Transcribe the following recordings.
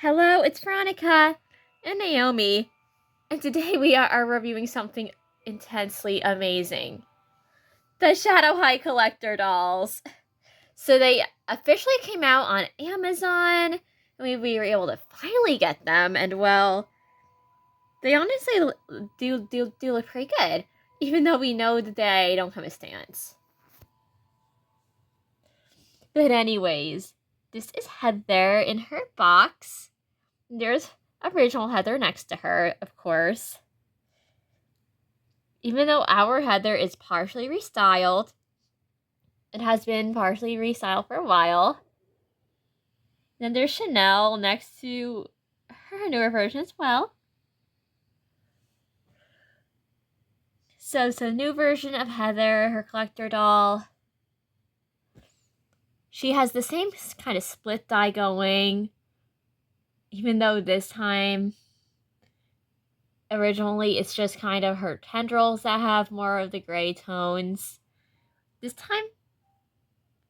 Hello, it's Veronica and Naomi, and today we are reviewing something intensely amazing. The Shadow High Collector dolls. So they officially came out on Amazon, and we were able to finally get them, and well, they honestly do look pretty good, even though we know that they don't come as stands. But anyways, this is Heather in her box. There's original Heather next to her, of course. Even though our Heather is partially restyled, it has been partially restyled for a while. Then there's Shanelle next to her newer version as well. So new version of Heather, her collector doll. She has the same kind of split dye going, even though this time, originally, it's just kind of her tendrils that have more of the gray tones. This time,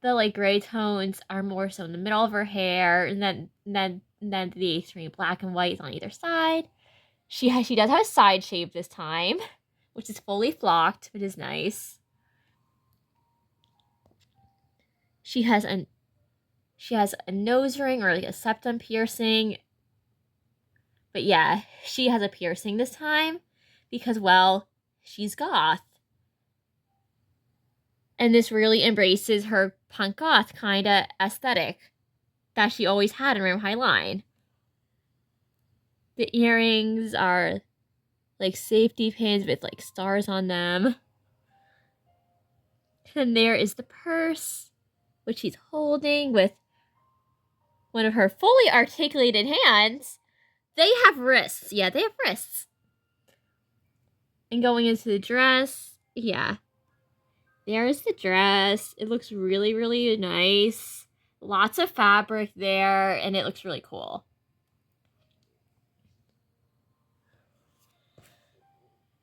the gray tones are more so in the middle of her hair, and then the extreme black and white is on either side. She does have a side shave this time, which is fully flocked, which is nice. She has a nose ring or a septum piercing. But yeah, she has a piercing this time because, well, she's goth. And this really embraces her punk goth kind of aesthetic that she always had in Rainbow High Line. The earrings are safety pins with stars on them. And there is the purse, which she's holding with one of her fully articulated hands. They have wrists. Yeah, they have wrists. And going into the dress, yeah. There is the dress. It looks really, really nice. Lots of fabric there, and it looks really cool.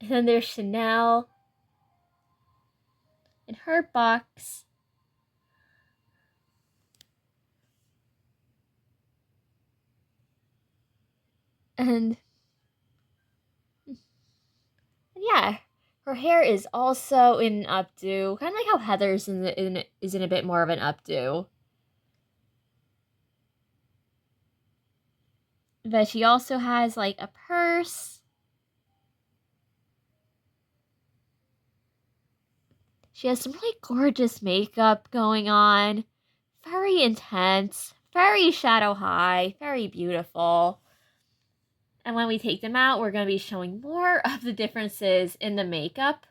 And then there's Shanelle in her box. And yeah, her hair is also in an updo, kind of like how Heather's is in a bit more of an updo. But she also has a purse. She has some really gorgeous makeup going on. Very intense, very shadow high, very beautiful. And when we take them out, we're going to be showing more of the differences in the makeup.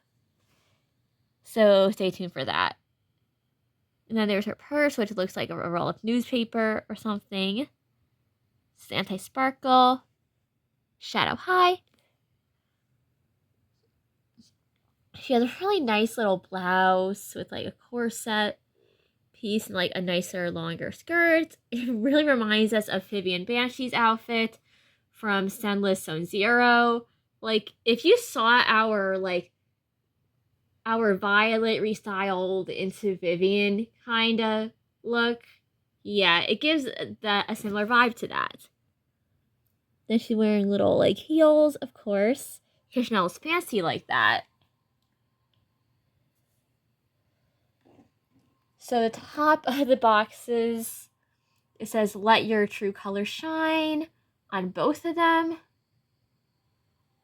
So stay tuned for that. And then there's her purse, which looks like a roll of newspaper or something. This is anti-sparkle. Shadow high. She has a really nice little blouse with a corset piece and a nicer, longer skirt. It really reminds us of Vivian Banshee's outfit from Sendless Zone Zero. If you saw our Violet restyled into Vivian kind of look, yeah, it gives a similar vibe to that. Then she's wearing little heels, of course, because Chanel's fancy like that. So the top of the boxes, it says "Let your true color shine" on both of them.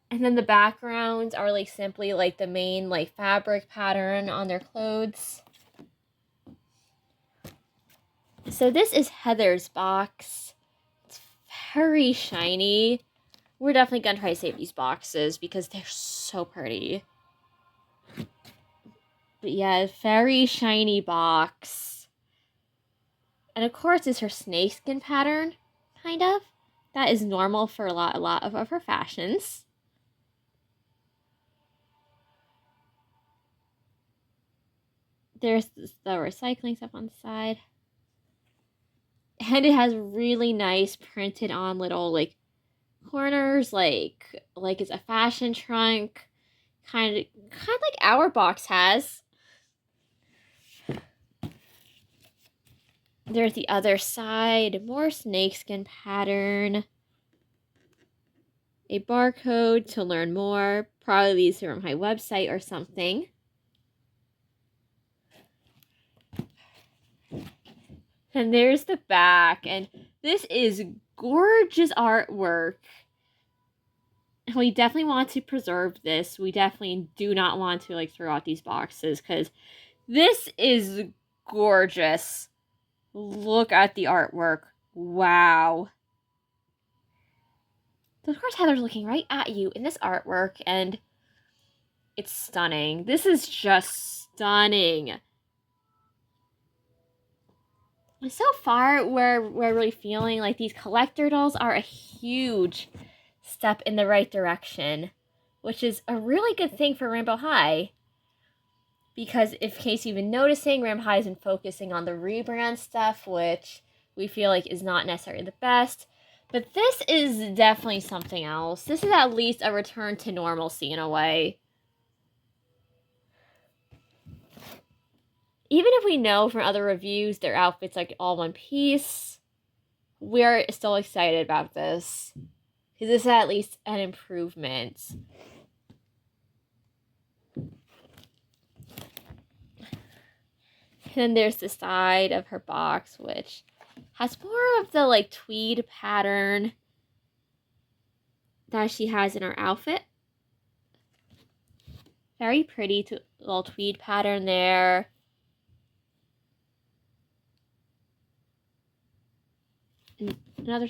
And then the backgrounds are simply the main fabric pattern on their clothes. So this is Heather's box. It's very shiny. We're definitely gonna try to save these boxes because they're so pretty. But yeah, very shiny box. And of course, it's her snakeskin pattern, kind of. That is normal for a lot of her fashions. There's the recycling stuff on the side. And it has really nice printed on little corners, like it's a fashion trunk, kind of like our box has. There's the other side, more snakeskin pattern. A barcode to learn more. Probably these are from my website or something. And there's the back, and this is gorgeous artwork. And we definitely want to preserve this. We definitely do not want to like throw out these boxes because this is gorgeous. Look at the artwork. Wow. So of course Heather's looking right at you in this artwork, and it's stunning. This is just stunning. So far, we're really feeling like these collector dolls are a huge step in the right direction, which is a really good thing for Rainbow High. Because in case you've been noticing, Rainbow High has been focusing on the rebrand stuff, which we feel like is not necessarily the best. But this is definitely something else. This is at least a return to normalcy in a way. Even if we know from other reviews their outfits like all one piece, we're still excited about this. Because this is at least an improvement. And then there's the side of her box, which has more of the like tweed pattern that she has in her outfit. Very pretty little tweed pattern there. Another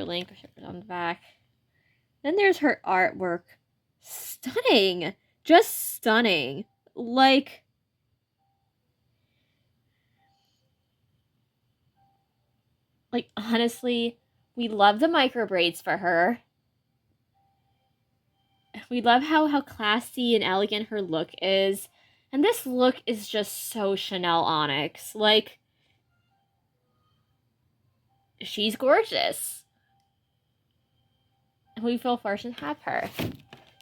link on the back. Then there's her artwork. Stunning. Just stunning. Like, honestly, we love the micro braids for her. We love how classy and elegant her look is. And this look is just so Shanelle Onyx. Like, she's gorgeous. And we feel fortunate to have her.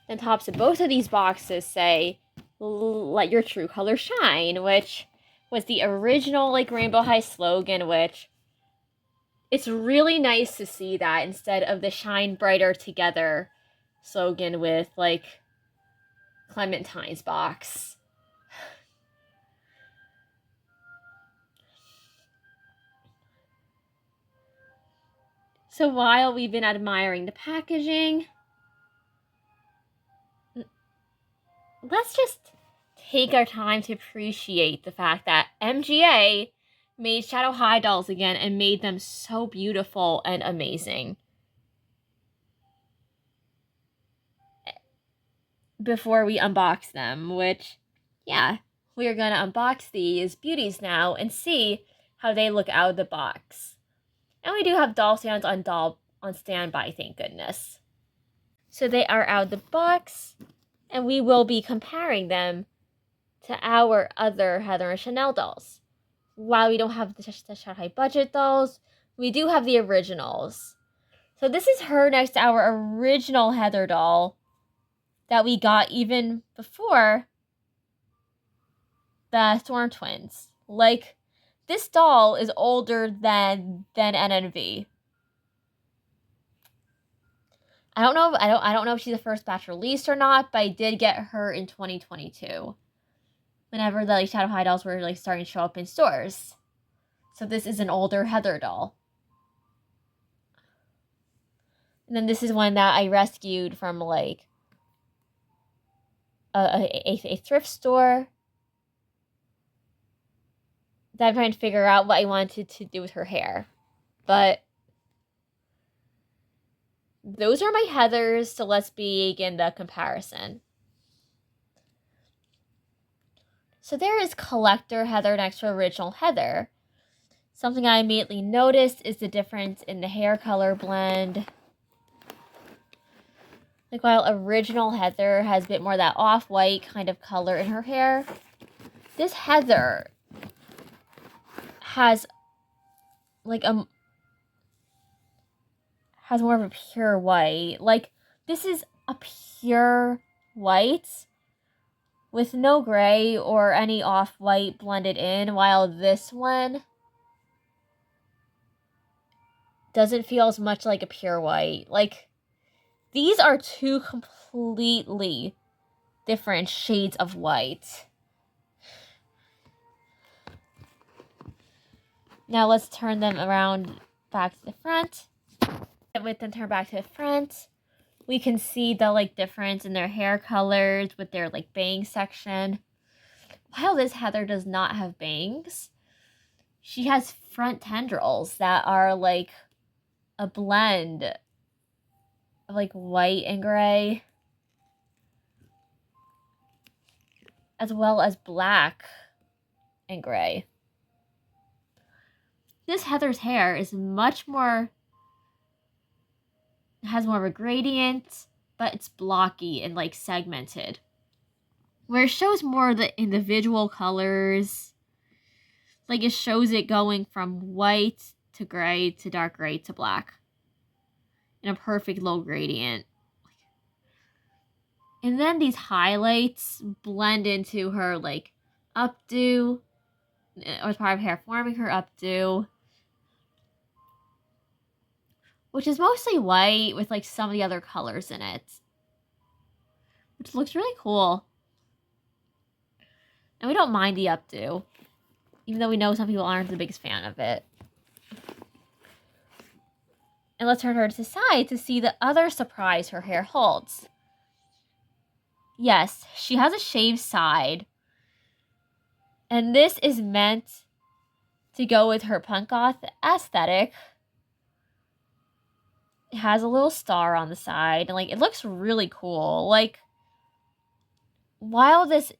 And tops of both of these boxes say, "Let your true color shine," which was the original like Rainbow High slogan, which it's really nice to see that instead of the shine brighter together slogan with like Clementine's box. So while we've been admiring the packaging, let's just take our time to appreciate the fact that MGA made Shadow High dolls again and made them so beautiful and amazing. Before we unbox them, which, yeah, we are going to unbox these beauties now and see how they look out of the box. And we do have doll stands on standby, thank goodness. So they are out of the box, and we will be comparing them to our other Heather and Shanelle dolls. While we don't have the Shanghai budget dolls, we do have the originals. So this is her next to our original Heather doll that we got even before the Storm Twins. Like, this doll is older than NNV. I don't know if she's the first batch released or not, but I did get her in 2022. Whenever the like, Shadow High dolls were like starting to show up in stores. So this is an older Heather doll. And then this is one that I rescued from like a thrift store that I'm trying to figure out what I wanted to do with her hair. But those are my Heathers, so let's begin the comparison. So there is collector Heather next to original Heather. Something I immediately noticed is the difference in the hair color blend. Like, while original Heather has a bit more of that off-white kind of color in her hair, this Heather has like has more of a pure white. Like, this is a pure white with no gray or any off-white blended in, while this one doesn't feel as much like a pure white. Like, these are two completely different shades of white. Now let's turn them around back to the front. With them turned back to the front, we can see the like difference in their hair colors with their like bang section. While this heather does not have bangs, she has front tendrils that are like a blend of like white and gray, as well as black and gray. This heather's hair is much more, has more of a gradient, but it's blocky and like segmented, where it shows more of the individual colors. Like, it shows it going from white to gray to dark gray to black in a perfect low gradient. And then these highlights blend into her like updo, or part of hair forming her updo, which is mostly white with like some of the other colors in it, which looks really cool. And we don't mind the updo, even though we know some people aren't the biggest fan of it. And let's turn her to the side to see the other surprise her hair holds. Yes, she has a shaved side. And this is meant to go with her punk goth aesthetic. It has a little star on the side, and like, it looks really cool. Like, while this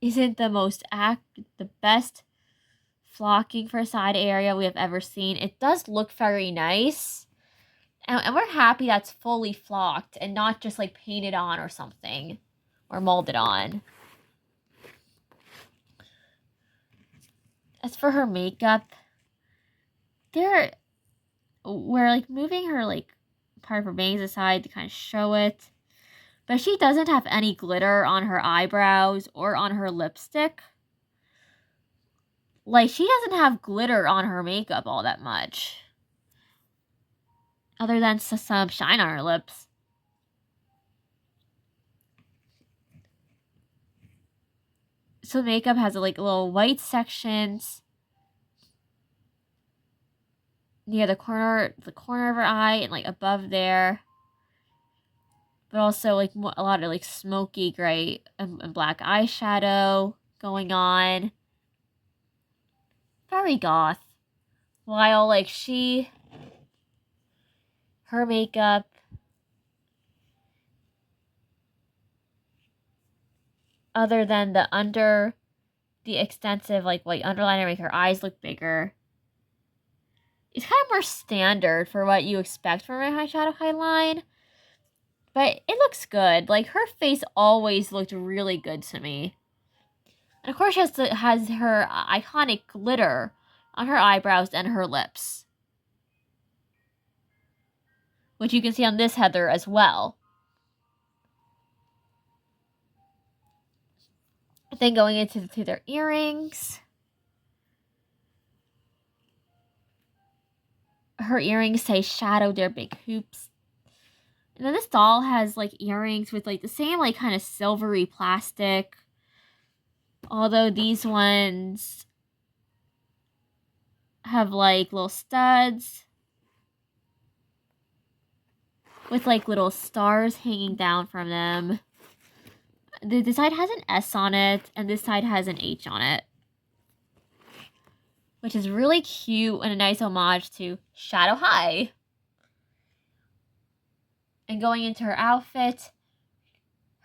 isn't the best flocking for a side area we have ever seen, it does look very nice. And we're happy that's fully flocked and not just like painted on or something, or molded on. As for her makeup, we're like moving her like part of her bangs aside to kind of show it. But she doesn't have any glitter on her eyebrows or on her lipstick. Like, she doesn't have glitter on her makeup all that much, other than some shine on her lips. So makeup has like little white sections near the corner of her eye and like above there, but also like a lot of like smoky gray and black eyeshadow going on. Very goth. While like her makeup other than the extensive like white underliner make her eyes look bigger, it's kind of more standard for what you expect from a high shadow highline. But it looks good. Like, her face always looked really good to me. And of course, she has her iconic glitter on her eyebrows and her lips, which you can see on this heather as well. Then going into their earrings. Her earrings say shadow their big hoops. And then this doll has like earrings with like the same like kind of silvery plastic. Although these ones have like little studs with like little stars hanging down from them. This side has an S on it, and this side has an H on it, which is really cute and a nice homage to Shadow High. And going into her outfit,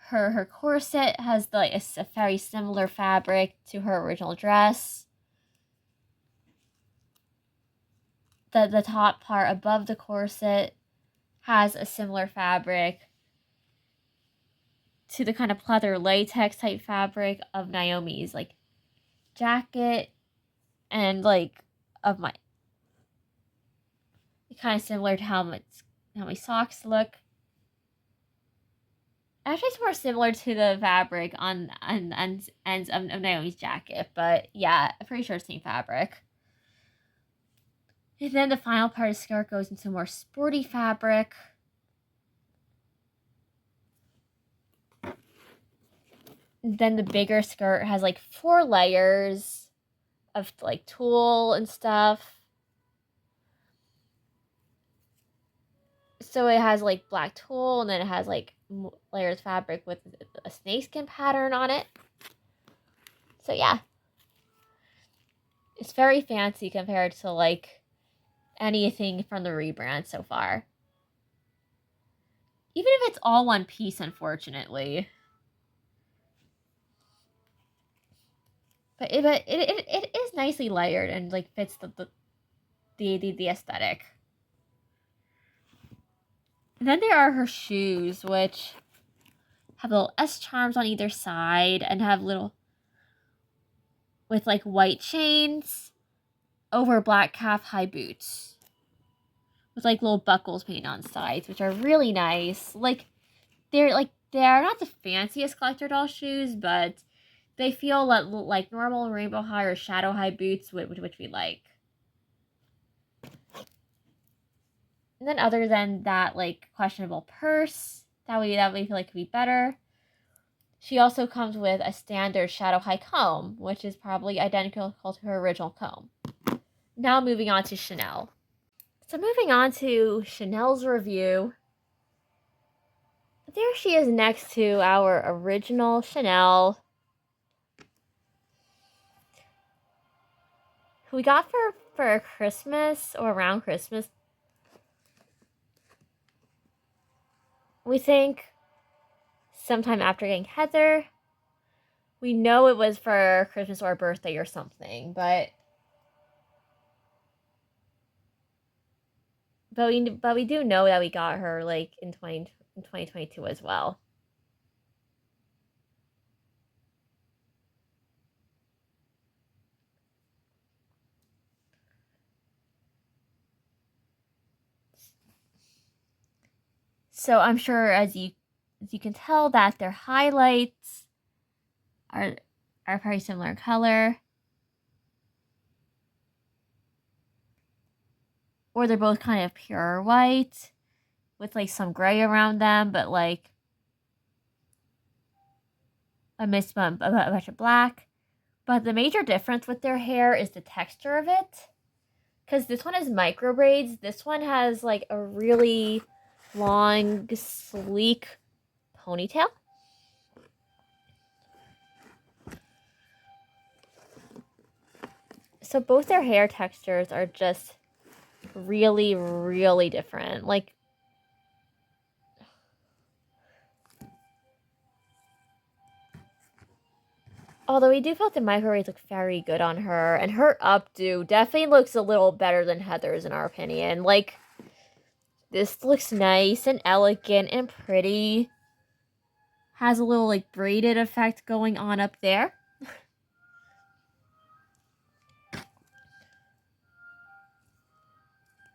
her corset has like a very similar fabric to her original dress. The top part above the corset has a similar fabric to the kind of pleather latex type fabric of Naomi's like jacket, and like of my, kind of similar to how my socks look. Actually, it's more similar to the fabric on ends of Naomi's jacket, but yeah, I'm pretty sure it's the same fabric. And then the final part of the skirt goes into more sporty fabric. And then the bigger skirt has like 4 layers of like tulle and stuff. So it has like black tulle, and then it has like layers of fabric with a snakeskin pattern on it. So yeah, it's very fancy compared to like anything from the rebrand so far. Even if it's all one piece, unfortunately. But it is nicely layered and like fits the aesthetic. And then there are her shoes, which have little S charms on either side and have little with like white chains over black calf high boots with like little buckles painted on sides, which are really nice. They're not the fanciest collector doll shoes, but they feel like normal rainbow high or shadow high boots, which we like. And then other than that, like questionable purse that we feel like could be better. She also comes with a standard shadow high comb, which is probably identical to her original comb. Now moving on to Shanelle. So moving on to Shanelle's review. There she is next to our original Shanelle, who we got for Christmas or around Christmas. We think sometime after getting Heather. We know it was for Christmas or birthday or something, but we do know that we got her like in 2022 as well. So I'm sure as you can tell that their highlights are very similar in color. Or they're both kind of pure white with like some gray around them, but like a bunch of black. But the major difference with their hair is the texture of it. Because this one has micro braids. This one has like a really long, sleek ponytail. So both their hair textures are just really, really different. Like, although we do feel the micro braids look very good on her, and her updo definitely looks a little better than Heather's in our opinion. Like, this looks nice and elegant and pretty. Has a little like braided effect going on up there.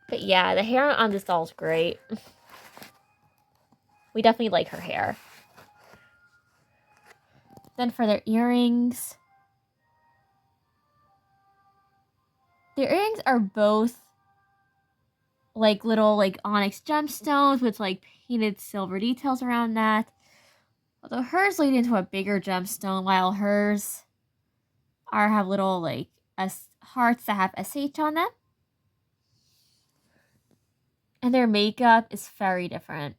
But yeah, the hair on this doll is great. We definitely like her hair. Then for their earrings. Their earrings are both like little like onyx gemstones with like painted silver details around that. Although hers lead into a bigger gemstone, while hers have little like hearts that have SH on them. And their makeup is very different.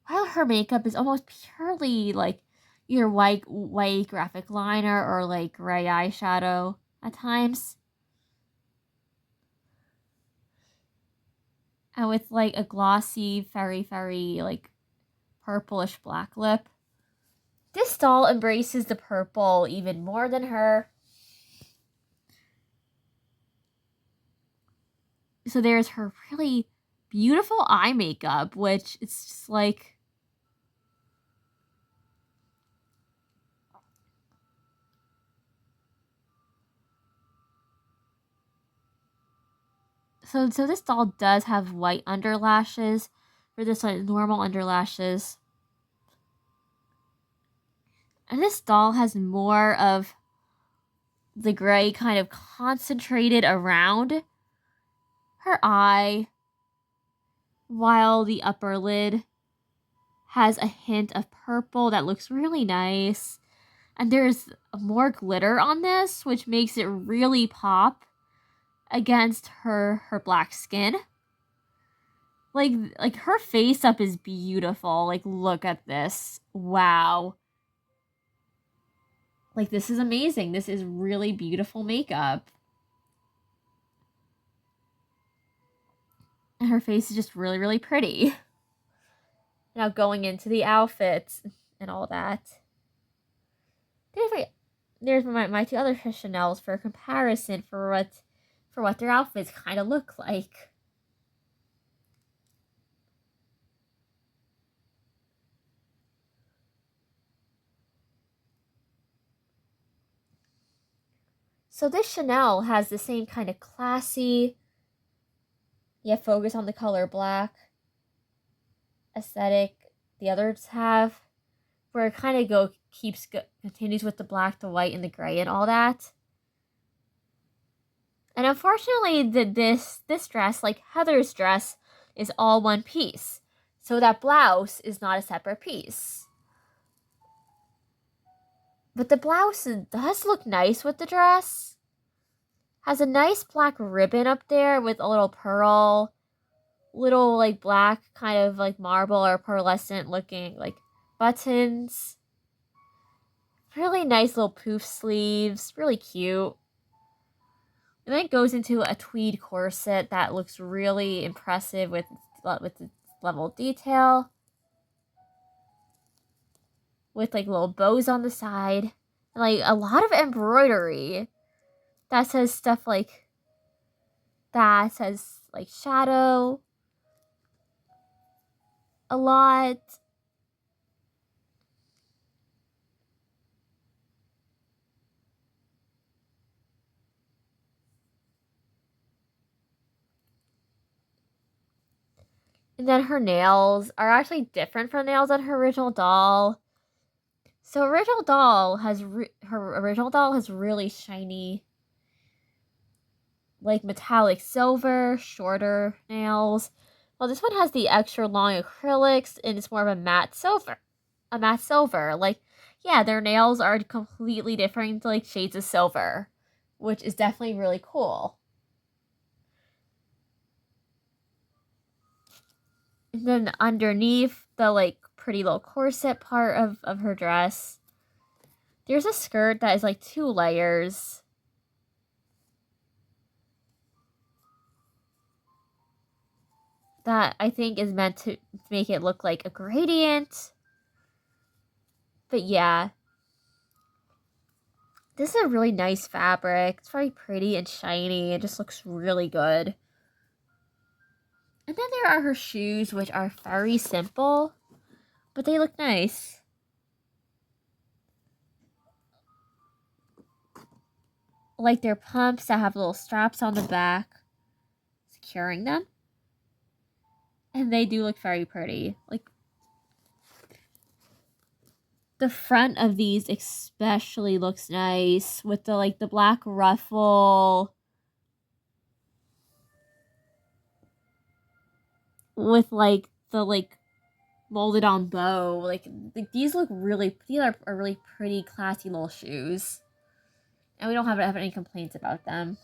While her makeup is almost purely like either white graphic liner or like gray eyeshadow at times. And with like a glossy, very, very like purplish black lip. This doll embraces the purple even more than her. So there's her really beautiful eye makeup, which it's just like... So this doll does have white underlashes. For this one, normal underlashes. And this doll has more of the gray kind of concentrated around her eye, while the upper lid has a hint of purple that looks really nice. And there's more glitter on this, which makes it really pop against her black skin. Like her face up is beautiful. Like, look at this. Wow. Like, this is amazing. This is really beautiful makeup. And her face is just really, really pretty. Now going into the outfits and all that. There's my two other Chanels for comparison for what their outfits kind of look like. So this Chanel has the same kind of classy, yet focus on the color black aesthetic the others have, where it kind of continues with the black, the white, and the gray and all that. And unfortunately, this dress, like Heather's dress, is all one piece, so that blouse is not a separate piece. But the blouse does look nice with the dress. Has a nice black ribbon up there with a little pearl, little like black kind of like marble or pearlescent looking like buttons. Really nice little poof sleeves, really cute. And then it goes into a tweed corset that looks really impressive with its level of detail. With like little bows on the side. And like a lot of embroidery that says stuff like that says like shadow a lot. And then her nails are actually different from nails on her original doll. So her original doll has really shiny, like metallic silver, shorter nails. Well, this one has the extra long acrylics, and it's more of a matte silver. Like, yeah, their nails are completely different, like shades of silver, which is definitely really cool. And then underneath the like pretty little corset part of her dress, there's a skirt that is like 2 layers. That I think is meant to make it look like a gradient. But yeah. This is a really nice fabric. It's very pretty and shiny. It just looks really good. And then there are her shoes, which are very simple, but they look nice. Like their pumps that have little straps on the back, securing them. And they do look very pretty. Like, the front of these especially looks nice with the black ruffle. With like the molded on bow. Like these are really pretty classy little shoes. And we don't have any complaints about them.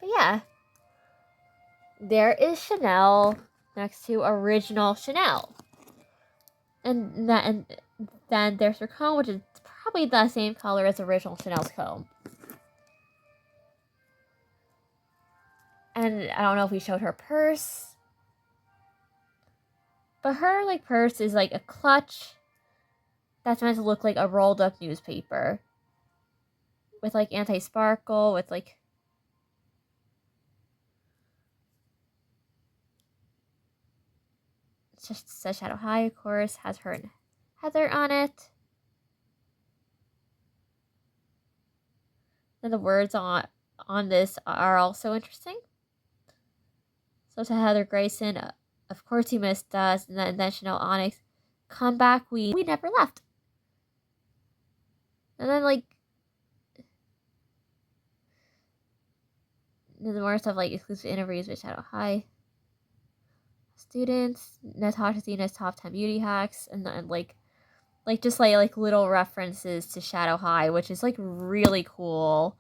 But yeah. There is Shanelle next to original Shanelle. And then there's her comb, which is probably the same color as original Chanel's comb. And I don't know if we showed her purse. But her purse is like a clutch that's meant to look like a rolled up newspaper. With like anti-sparkle, with like it's just says Shadow High, of course, has her and Heather on it. And the words on this are also interesting. So to Heather Grayson, of course you missed us. And then Shanelle, Onyx, come back. We never left. And then like there's more stuff like exclusive interviews with Shadow High students, Natasha Zena's top 10 beauty hacks, and then like just like little references to Shadow High, which is like really cool.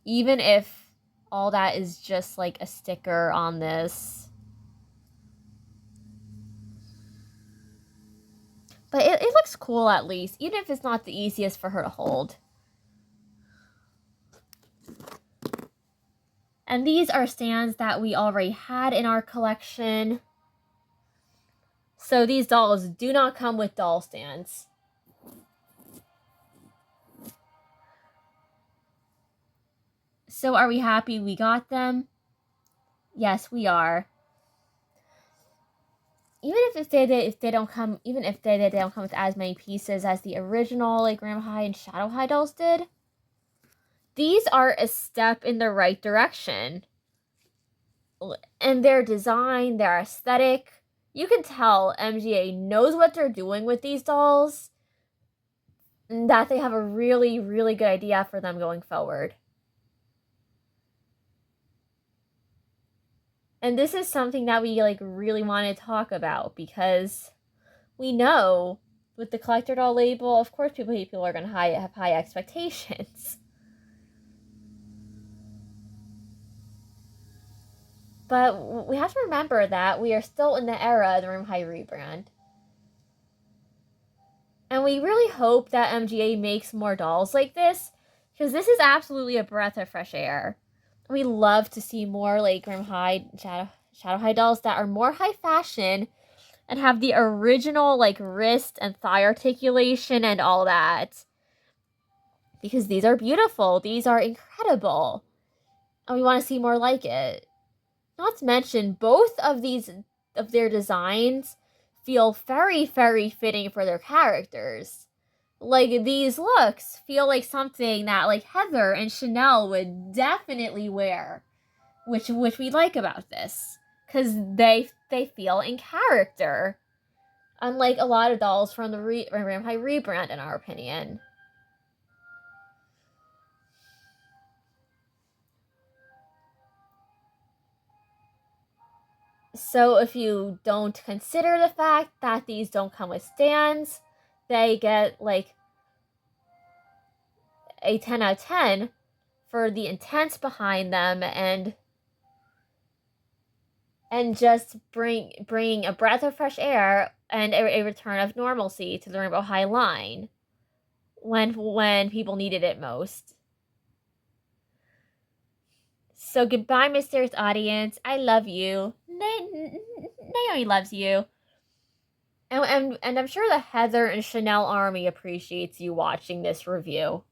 Even if all that is just like a sticker on this. But it looks cool at least, even if it's not the easiest for her to hold. And these are stands that we already had in our collection. So these dolls do not come with doll stands. So are we happy we got them? Yes, we are. Even if they don't come with as many pieces as the original like Grandma High and Shadow High dolls did, these are a step in the right direction. And their design, their aesthetic, you can tell MGA knows what they're doing with these dolls, and that they have a really, really good idea for them going forward. And this is something that we like really want to talk about, because we know with the collector doll label, of course people are going to have high expectations. But we have to remember that we are still in the era of the Room High rebrand. And we really hope that MGA makes more dolls like this, because this is absolutely a breath of fresh air. We love to see more like Grim High, Shadow High dolls that are more high fashion and have the original like wrist and thigh articulation and all that. Because these are beautiful. These are incredible. And we want to see more like it. Not to mention, both of their designs feel very, very fitting for their characters. Like, these looks feel like something that, like, Heather and Shanelle would definitely wear. Which we like about this. Because they feel in character. Unlike a lot of dolls from the Ram High rebrand, in our opinion. So if you don't consider the fact that these don't come with stands, they get like a 10 out of 10 for the intent behind them and just bringing a breath of fresh air and a return of normalcy to the Rainbow High line when people needed it most. So goodbye, mysterious audience. I love you. Naomi loves you. And I'm sure the Heather and Shanelle army appreciates you watching this review.